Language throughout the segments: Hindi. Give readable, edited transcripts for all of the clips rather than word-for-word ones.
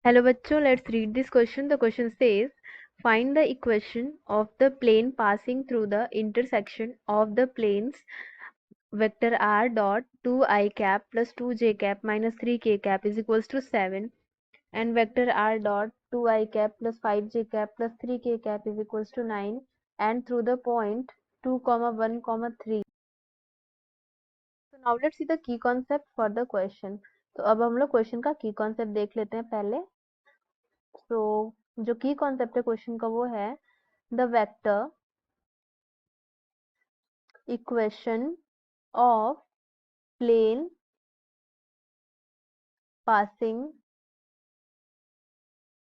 Hello bachcho, let's read this question. The question says, find the equation of the plane passing through the intersection of the planes vector r dot 2I cap plus 2j cap minus 3k cap is equals to 7 and vector r dot 2I cap plus 5j cap plus 3k cap is equals to 9 and through the point 2, 1, 3. So now let's see the key concept for the question. तो अब हम लोग क्वेश्चन का की कॉन्सेप्ट देख लेते हैं पहले. तो जो की कॉन्सेप्ट है क्वेश्चन का वो है the vector equation of plane passing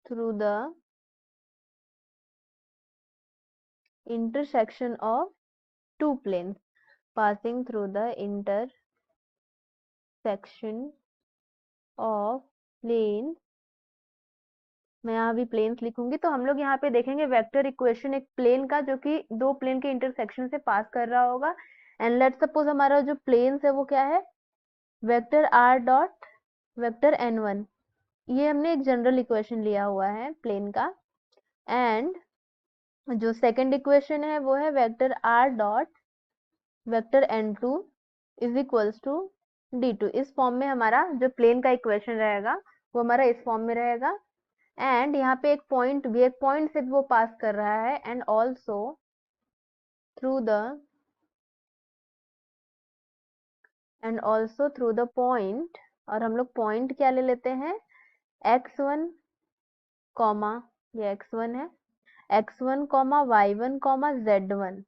through the intersection of two planes passing through the intersection of planes. मैं यहाँ भी प्लेन्स लिखूंगी. तो हम लोग यहाँ पे देखेंगे वेक्टर इक्वेशन एक प्लेन का जो कि दो प्लेन के इंटरसेक्शन से पास कर रहा होगा. एंड लेट्स सपोज हमारा जो प्लेन्स है वो क्या है, vector r dot vector n1. ये हमने एक जनरल इक्वेशन लिया हुआ है प्लेन का. एंड जो सेकंड इक्वेशन है वो है vector r dot vector n2 is equals to d2. इस फॉर्म में हमारा जो प्लेन का इक्वेशन रहेगा वो हमारा इस फॉर्म में रहेगा. एंड यहाँ पे एक पॉइंट से भी वो पास कर रहा है. And also through the point, और हम लोग पॉइंट क्या ले लेते हैं, x1 कॉमा, ये x1 है, x1 y1 z1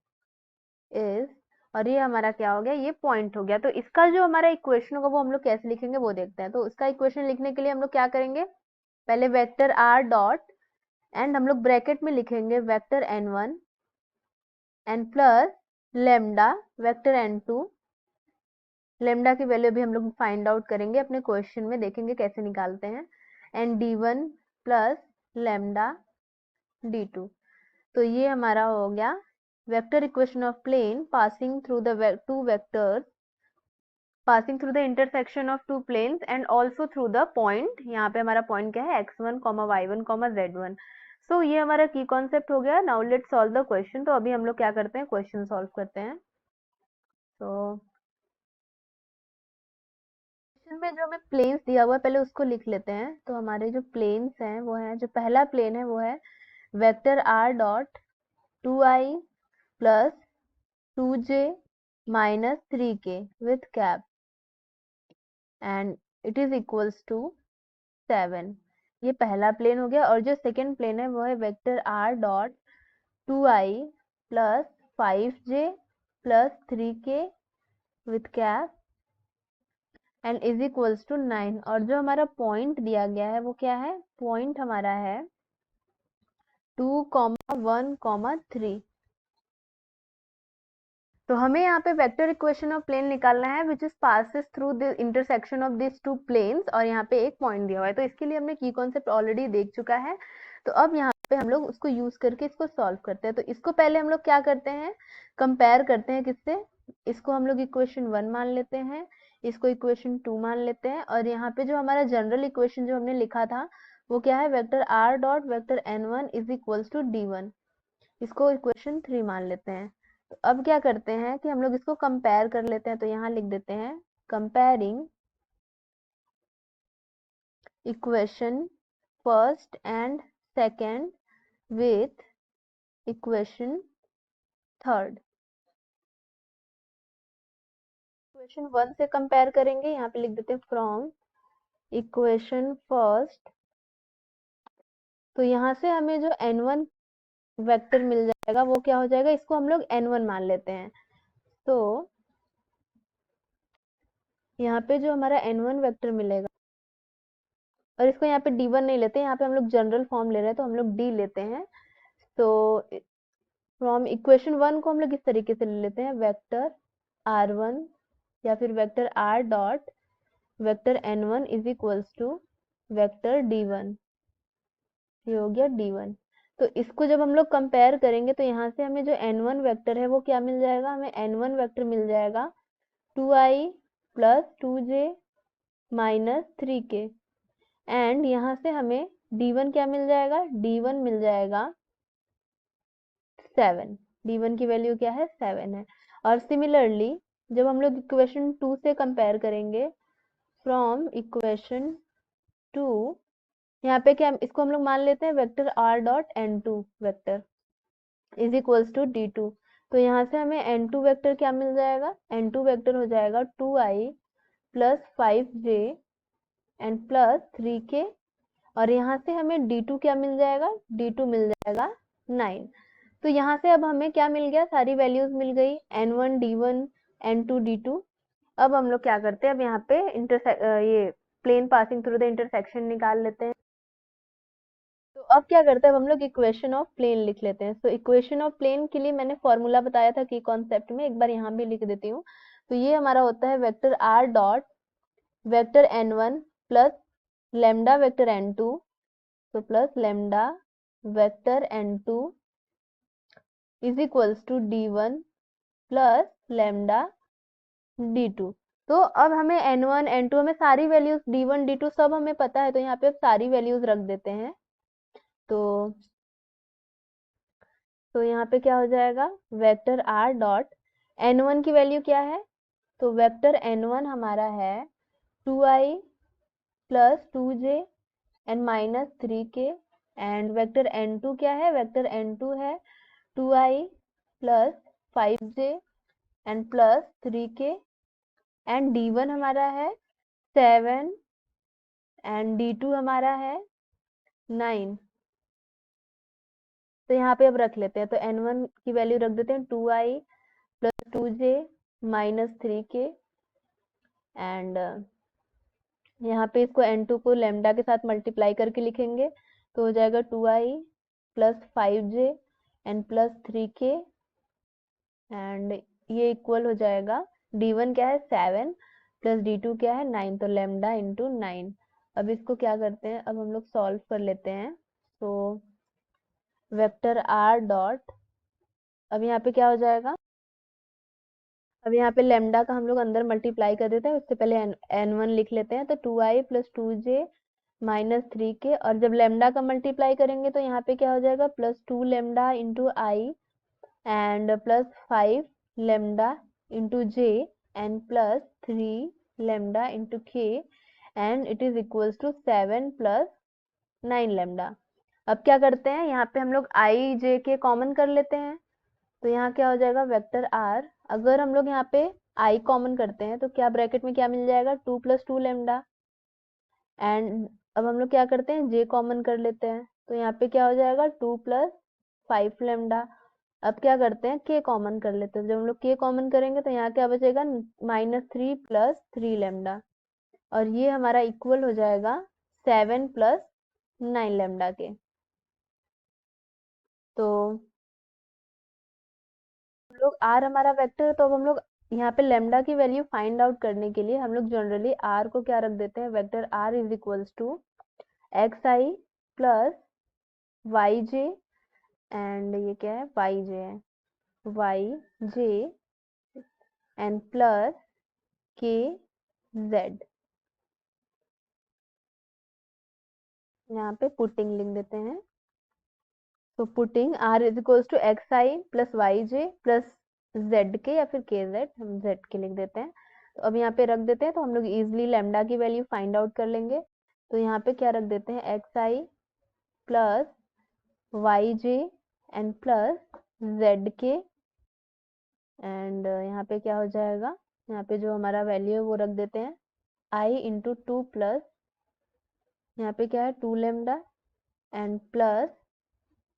इज, और ये हमारा क्या हो गया, ये पॉइंट हो गया. तो इसका जो हमारा इक्वेशन होगा वो हम लोग कैसे लिखेंगे वो देखते हैं. तो इसका इक्वेशन लिखने के लिए हम लोग क्या करेंगे, पहले वेक्टर r डॉट एंड हम लोग ब्रैकेट में लिखेंगे vector n1 and plus lambda vector n2. Lambda की वैल्यू भी हम लोग फाइंड आउट करेंगे अपने क्वेश्चन में, देखेंगे कैसे निकालते हैं. And d1 plus lambda d2. तो ये हमारा हो गया vector equation of plane passing through the two vectors passing through the intersection of two planes and also through the point. यहाँ पे हमारा पॉइंट क्या है, x1 y1 z1. सो ये हमारा की कॉन्सेप्ट हो गया. Now let's solve the question. तो अभी हम लोग क्या करते हैं, क्वेश्चन सॉल्व करते हैं. तो क्वेश्चन में जो हमें प्लेन्स दिया हुआ है पहले उसको लिख लेते हैं. तो हमारे जो प्लेन्स हैं वो है, जो पहला प्लेन है वो है vector r dot 2i plus 2j minus 3k with cap and it is equals to 7. ये पहला प्लेन हो गया. और जो सेकंड प्लेन है वो है vector r dot 2i plus 5j plus 3k with cap and is equals to 9. और जो हमारा पॉइंट दिया गया है वो क्या है, पॉइंट हमारा है 2, 1, 3. तो हमें यहाँ पे वेक्टर इक्वेशन ऑफ प्लेन निकालना है which is passes through the intersection of this two planes. और यहाँ पे एक पॉइंट दिया हुआ है. तो इसके लिए हमने की कॉन्सेप्ट ऑलरेडी देख चुका है. तो अब यहाँ पे हम लोग उसको यूज करके इसको सॉल्व करते हैं. तो इसको पहले हम लोग क्या करते हैं, कंपेयर करते हैं किससे, इसको हम लोग इक्वेशन 1 मान लेते हैं, इसको इक्वेशन 2 मान लेते हैं. और यहाँ पे जो हमारा जनरल इक्वेशन जो हमने लिखा था वो क्या है, vector r dot vector n1 is equals to d1. इसको इक्वेशन 3 मान लेते हैं. तो अब क्या करते हैं कि हम लोग इसको कंपेयर कर लेते हैं. तो यहाँ लिख देते हैं comparing equation first and second with equation third. Equation 1 से कंपेयर करेंगे. यहाँ पे लिख देते हैं फ्रॉम इक्वेशन फर्स्ट. तो यहाँ से हमें जो n1 वेक्टर मिल जाएगा वो क्या हो जाएगा, इसको हम लोग n1 मान लेते हैं. तो यहाँ पे जो हमारा n1 वेक्टर मिलेगा, और इसको यहाँ पे d1 नहीं लेते, यहाँ पे हम लोग जनरल फॉर्म ले रहे हैं तो हम लोग d लेते हैं. तो फ्रॉम इक्वेशन 1 को हम लोग इस तरीके से ले लेते हैं, वेक्टर r1 या फिर vector r dot vector n1 is equals to vector d1. ये हो गया d1. तो इसको जब हम लोग कंपेयर करेंगे तो यहाँ से हमें जो n1 वेक्टर है वो क्या मिल जाएगा, हमें n1 वेक्टर मिल जाएगा 2i plus 2j minus 3k. And यहाँ से हमें d1 क्या मिल जाएगा, d1 मिल जाएगा 7, d1 की वैल्यू क्या है 7 है। और सिमिलरली जब हम लोग इक्वेशन 2 से कंपेयर करेंगे, फ्रॉम इक्वेशन 2, यहाँ पे क्या इसको हम लोग मान लेते हैं vector r dot n2 vector is equals to d2। तो यहाँ से हमें n2 वेक्टर क्या मिल जाएगा, n2 वेक्टर हो जाएगा 2i plus 5j and plus 3k। और यहाँ से हमें d2 क्या मिल जाएगा, d2 मिल जाएगा 9। तो यहाँ से अब हमें क्या मिल गया, सारी वैल्यूज मिल गई, n1 d1 n2 d2। अब हम लोग क्या करते हैं, अब यहाँ पे ये plane passing through the intersection निकाल लेते हैं। तो अब क्या करते हैं, अब हम लोग इक्वेशन ऑफ प्लेन लिख लेते हैं। तो इक्वेशन ऑफ प्लेन के लिए मैंने फॉर्मूला बताया था कि कॉन्सेप्ट में, एक बार यहाँ भी लिख देती हूँ। तो ये हमारा होता है vector r dot vector n1 plus lambda vector n2, तो plus lambda vector n2 is equals to d1 plus lambda d2। तो अब हमें n1 n2 हमें सारी वैल्यूज d1 d2 सब हमें पता है, तो यहाँ पे अब सारी वैल्यूज रख देते हैं। तो यहाँ पे क्या हो जाएगा, वेक्टर r डॉट n1 की वैल्यू क्या है, तो वेक्टर n1 हमारा है 2i plus 2j and minus 3k। And vector n2 क्या है, वेक्टर n2 है 2i plus 5j and plus 3k। And d1 हमारा है 7 एंड d2 हमारा है 9। तो यहाँ पे अब रख लेते हैं, तो n1 की वैल्यू रख देते हैं 2i plus 2j minus 3k। And यहाँ पे इसको n2 को लेमडा के साथ मल्टीप्लाई करके लिखेंगे, तो हो जाएगा 2i plus 5j and plus 3k। And ये इक्वल हो जाएगा, d1 क्या है 7 प्लस d2 क्या है 9, तो लेमडा इंटू 9। अब इसको क्या करते हैं, अब हम लोग सॉल्व कर लेते हैं। तो वेक्टर r डॉट, अब यहाँ पे क्या हो जाएगा, अब यहाँ पे लेमडा का हम लोग अंदर मल्टीप्लाई कर देते हैं, उससे पहले n1 लिख लेते हैं। तो 2i plus 2j minus 3k, और जब लेमडा का मल्टीप्लाई करेंगे तो यहाँ पे क्या हो जाएगा, plus 2 lambda into i and plus 5 lambda into j and plus 3 lambda into k and it is equals to 7 plus 9 lambda. अब क्या करते हैं, यहाँ पे हम लोग आई जे के कॉमन कर लेते हैं। तो यहाँ क्या हो जाएगा, वेक्टर r, अगर हम लोग यहाँ पे i कॉमन करते हैं तो क्या ब्रैकेट में क्या मिल जाएगा, 2 प्लस 2 लेमडा। एंड अब हम लोग क्या करते हैं, j कॉमन कर लेते हैं, तो यहाँ पे क्या हो जाएगा 2 प्लस 5 लेमडा। अब क्या करते हैं, k कॉमन कर लेते हैं, जब हम लोग k कॉमन करेंगे तो यहाँ क्या बचेगा, माइनस 3 प्लस 3 लेमडा। और ये हमारा इक्वल हो जाएगा 7 प्लस 9 लेमडा के। तो हम लोग r हमारा वेक्टर है, तो अब हम लोग यहाँ पे लेमडा की वैल्यू फाइंड आउट करने के लिए हम लोग जनरली r को क्या रख देते हैं, vector r is equals to x i plus y j, and ये क्या है वाई जे है, y j and plus k z. यहाँ पे पुटिंग लिख देते हैं। तो putting r is equals to x i plus y j plus z k, या फिर के जेड, हम जेड के लिख देते हैं। तो अब यहाँ पे रख देते हैं, तो हम लोग इजिली लेमडा की वैल्यू फाइंड आउट कर लेंगे। तो यहाँ पे क्या रख देते हैं, x i plus y j and plus z k. And यहाँ पे क्या हो जाएगा, यहाँ पे जो हमारा वैल्यू है वो रख देते हैं, आई इंटू 2 प्लस यहाँ पे क्या है 2 lambda and plus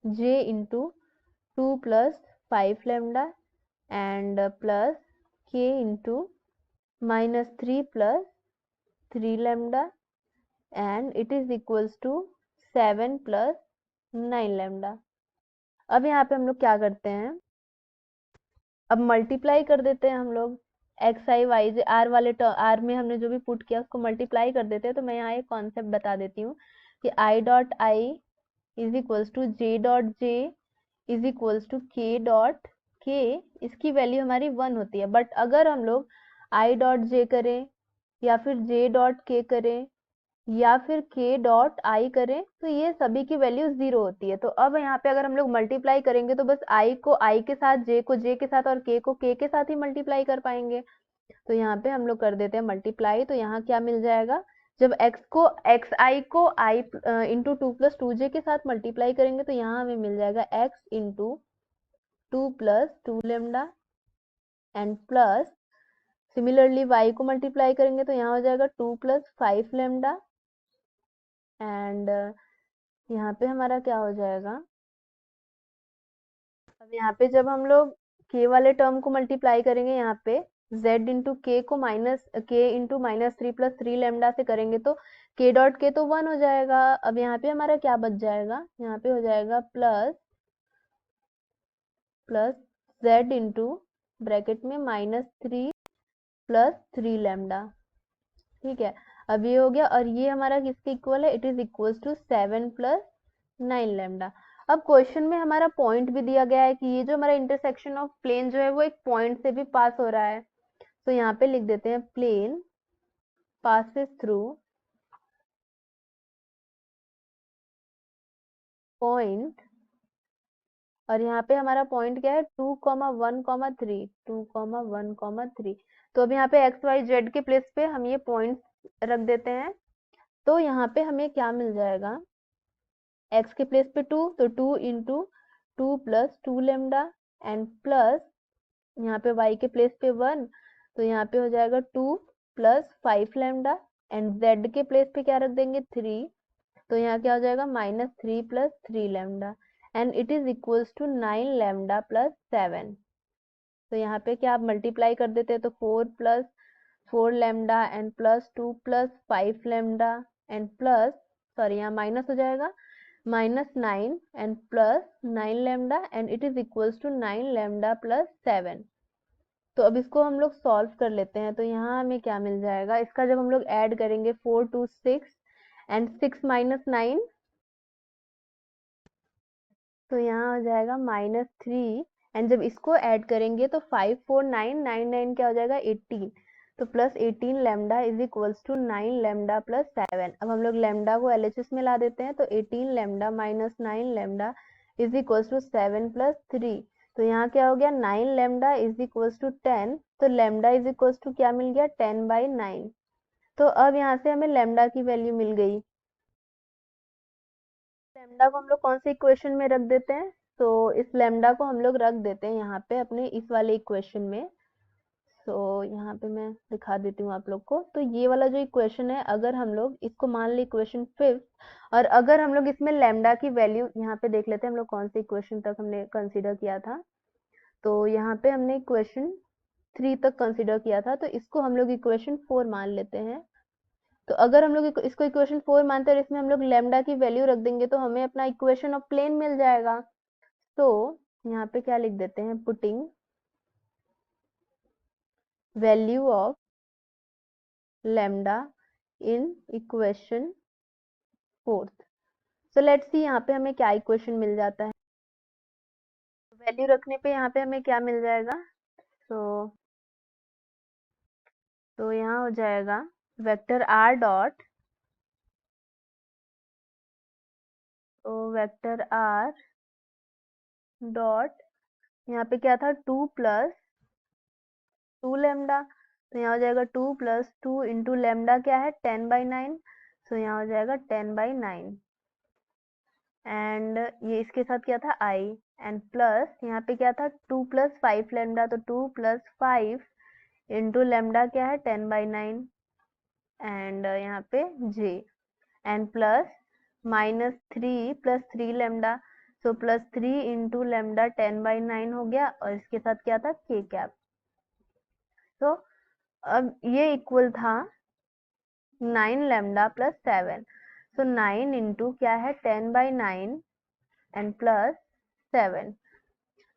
j into 2 plus 5 lambda and plus k into minus 3 plus 3 lambda and it is equals to 7 plus 9 lambda. अब यहाँ पे हम लोग क्या करते हैं, अब मल्टीप्लाई कर देते हैं हम लोग, x I Y J are वाले आर में हमने जो भी पुट किया उसको मल्टीप्लाई कर देते हैं। तो मैं यहाँ एक कॉन्सेप्ट बता देती हूँ कि i dot i is equals to j dot j is equals to k dot k, इसकी वैल्यू हमारी 1 होती है। बट अगर हम लोग आई डॉट जे करें या फिर जे डॉट के करें या फिर k डॉट i करें तो ये सभी की वैल्यू 0 होती है। तो अब यहाँ पे अगर हम लोग मल्टीप्लाई करेंगे तो बस i को i के साथ, j को j के साथ और k को k के साथ ही मल्टीप्लाई कर पाएंगे। तो यहाँ पे हम लोग कर देते हैं मल्टीप्लाई। तो यहाँ क्या मिल जाएगा, जब xi को i इंटू 2 + 2j के साथ मल्टीप्लाई करेंगे तो यहाँ हमें मिल जाएगा x into 2 + 2 lambda and plus, similarly y को मल्टीप्लाई करेंगे तो यहाँ हो जाएगा 2 + 5 लेमडा एंड यहाँ पे हमारा क्या हो जाएगा, अब यहाँ पे जब हम लोग k वाले टर्म को मल्टीप्लाई करेंगे यहाँ पे z इंटू k को k इंटू -3 + 3 लेमडा से करेंगे तो k डॉट k तो 1 हो जाएगा। अब यहाँ पे हमारा क्या बच जाएगा, यहाँ पे हो जाएगा प्लस z इंटू ब्रैकेट में -3 + 3 लेमडा। ठीक है, अब ये हो गया और ये हमारा किसके इक्वल है, it is equals to 7 + 9 lambda. अब क्वेश्चन में हमारा पॉइंट भी दिया गया है कि ये जो हमारा इंटरसेक्शन ऑफ प्लेन जो है वो एक पॉइंट से भी पास हो रहा है। तो यहाँ पे लिख देते हैं प्लेन passes थ्रू पॉइंट, और यहाँ पे हमारा पॉइंट क्या है 2,1,3, 2,1,3। तो अब यहाँ पे एक्स वाई जेड के प्लेस पे हम ये पॉइंट रख देते हैं। तो यहाँ पे हमें क्या मिल जाएगा, x के प्लेस पे 2 तो 2 इंटू 2 + 2 लेमडा एंड प्लस यहाँ पे y के प्लेस पे 1 तो यहाँ पे हो जाएगा 2 + 5 लेमडा एंड z के प्लेस पे क्या रख देंगे 3, तो यहाँ क्या हो जाएगा -3 + 3 lambda and it is equals to 9 lambda + 7। तो यहाँ पे क्या आप मल्टीप्लाई कर देते हैं तो 4 + 4 lambda and plus 2 + 5 lambda and plus, sorry यहाँ माइनस हो जाएगा, -9 and plus 9 lambda and it is equals to 9 lambda + 7। तो अब इसको हम लोग सॉल्व कर लेते हैं। तो यहाँ हमें क्या मिल जाएगा, इसका जब हम लोग ऐड करेंगे 4 2 6 एंड 6 - 9 तो यहाँ हो जाएगा -3 एंड जब इसको ऐड करेंगे तो 5 4 9 9 9 क्या हो जाएगा 18, तो +18 lambda is equals to 9 lambda + 7। अब हम लोग लेमडा को एलएचएस में ला देते हैं तो 18 lambda -9 lambda is equals to 7 + 3। तो यहाँ क्या हो गया 9 लेमडा इज इक्वल्स टू 10, तो लेमडा इज इक्वल्स टू क्या मिल गया 10/9। तो अब यहाँ से हमें लेमडा की वैल्यू मिल गई। लेमडा को हम लोग कौन से इक्वेशन में रख देते हैं, तो इस लेमडा को हम लोग रख देते हैं यहाँ पे अपने इस वाले इक्वेशन में। तो यहाँ पे मैं दिखा देती हूँ आप लोग को। तो ये वाला जो इक्वेशन है अगर हम लोग इसको मान ले इक्वेशन 5 और अगर हम लोग इसमें लेमडा की वैल्यू यहाँ पे देख लेते हैं हम लोग कौन से इक्वेशन तक हमने कंसीडर किया था। तो यहाँ पे हमने इक्वेशन 3 तक कंसीडर किया था, तो इसको हम लोग इक्वेशन 4 मान लेते हैं। तो अगर हम लोग इसको इक्वेशन 4 मानते हैं और इसमें हम लोग लेमडा की वैल्यू रख देंगे तो हमें अपना इक्वेशन ऑफ प्लेन मिल जाएगा। तो यहाँ पे क्या लिख देते हैं, putting value of lambda in equation 4। So let's see यहाँ पे हमें क्या इक्वेशन मिल जाता है। वैल्यू रखने पे यहाँ पे हमें क्या मिल जाएगा, तो यहाँ हो जाएगा वेक्टर r डॉट, तो वेक्टर r डॉट यहाँ पे क्या था 2 + 2 लेमडा, तो यहाँ हो जाएगा 2 + 2 इंटू लेमडा क्या है 10/9, तो यहाँ हो जाएगा 10/9 एंड ये इसके साथ क्या था i एंड प्लस यहाँ पे क्या था 2 + 5 लेमडा, तो 2 + 5 इंटू लेमडा क्या है 10/9 एंड यहाँ पे j and plus -3 + 3 lambda, so +3 into lambda 10/9 हो गया और इसके साथ क्या था k कैप। तो अब ये इक्वल था 9 लेमडा + 7, सो 9 इंटू क्या है 10/9 एंड प्लस 7,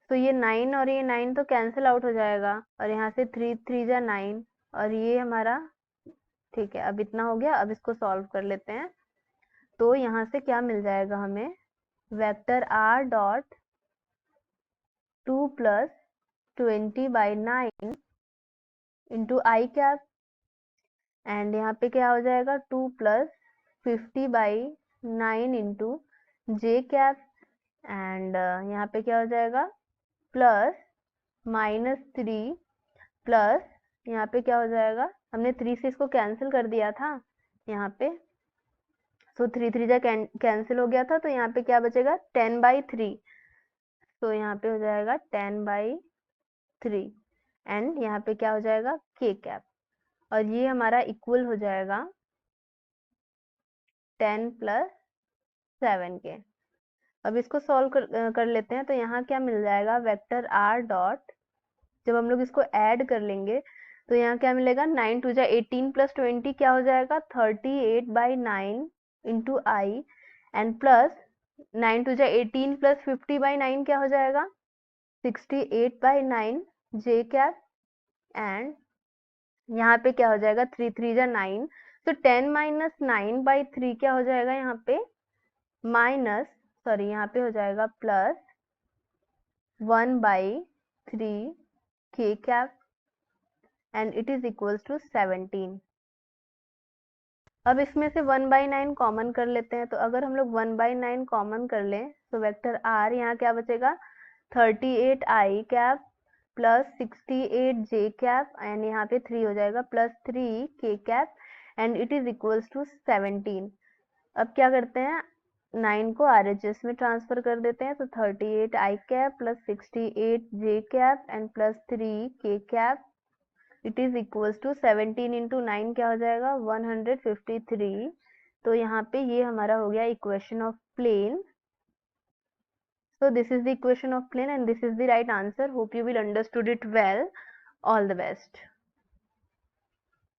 तो ये 9 और ये 9 तो कैंसिल आउट हो जाएगा और यहाँ से 3 3 जा 9 और ये हमारा, ठीक है अब इतना हो गया। अब इसको सॉल्व कर लेते हैं। तो यहाँ से क्या मिल जाएगा हमें, vector r dot 2 + 20/9 into I cap and यहाँ पे क्या हो जाएगा 2 + 50/9 इंटू जे कैप, एंड यहाँ पे क्या हो जाएगा प्लस -3 प्लस यहाँ पे क्या हो जाएगा, हमने 3 से इसको कैंसिल कर दिया था यहाँ पे, तो 3 3 जा कैंसिल हो गया था, तो यहाँ पे क्या बचेगा 10/3, तो यहाँ पे हो जाएगा 10/3 एंड यहाँ पे क्या हो जाएगा के कैप, और ये हमारा इक्वल हो जाएगा 10 + 7 के। अब इसको सॉल्व कर लेते हैं, तो यहाँ क्या मिल जाएगा वेक्टर r डॉट, जब हम लोग इसको ऐड कर लेंगे तो यहाँ क्या मिलेगा 9 2 जा 18 + 20 क्या हो जाएगा 38/9 इंटू आई, एंड प्लस 9 2 जा 18 + 50/9 क्या हो जाएगा 68/9 जे कैप, एंड यहाँ पे क्या हो जाएगा 3 3 जा 9, तो 10 - 9/3 क्या हो जाएगा यहाँ पे यहाँ पे हो जाएगा प्लस 1/3 के cap, and it is equals to 17। अब इसमें से 1/9 कॉमन कर लेते हैं, तो अगर हम लोग 1/9 कॉमन कर लें तो वेक्टर r यहाँ क्या बचेगा 38i cap plus 68j cap, and यहाँ पे 3 हो जाएगा plus 3k cap, and it is equals to 17। अब क्या करते हैं 9 को RHS में ट्रांसफर कर देते हैं, तो 38i cap plus 68j cap and plus 3k cap, it is equals to 17 into 9 क्या हो जाएगा 153। तो यहाँ पे ये हमारा हो गया equation of plane. So this is the equation of plane and this is the right answer. Hope you will understood it well. All the best.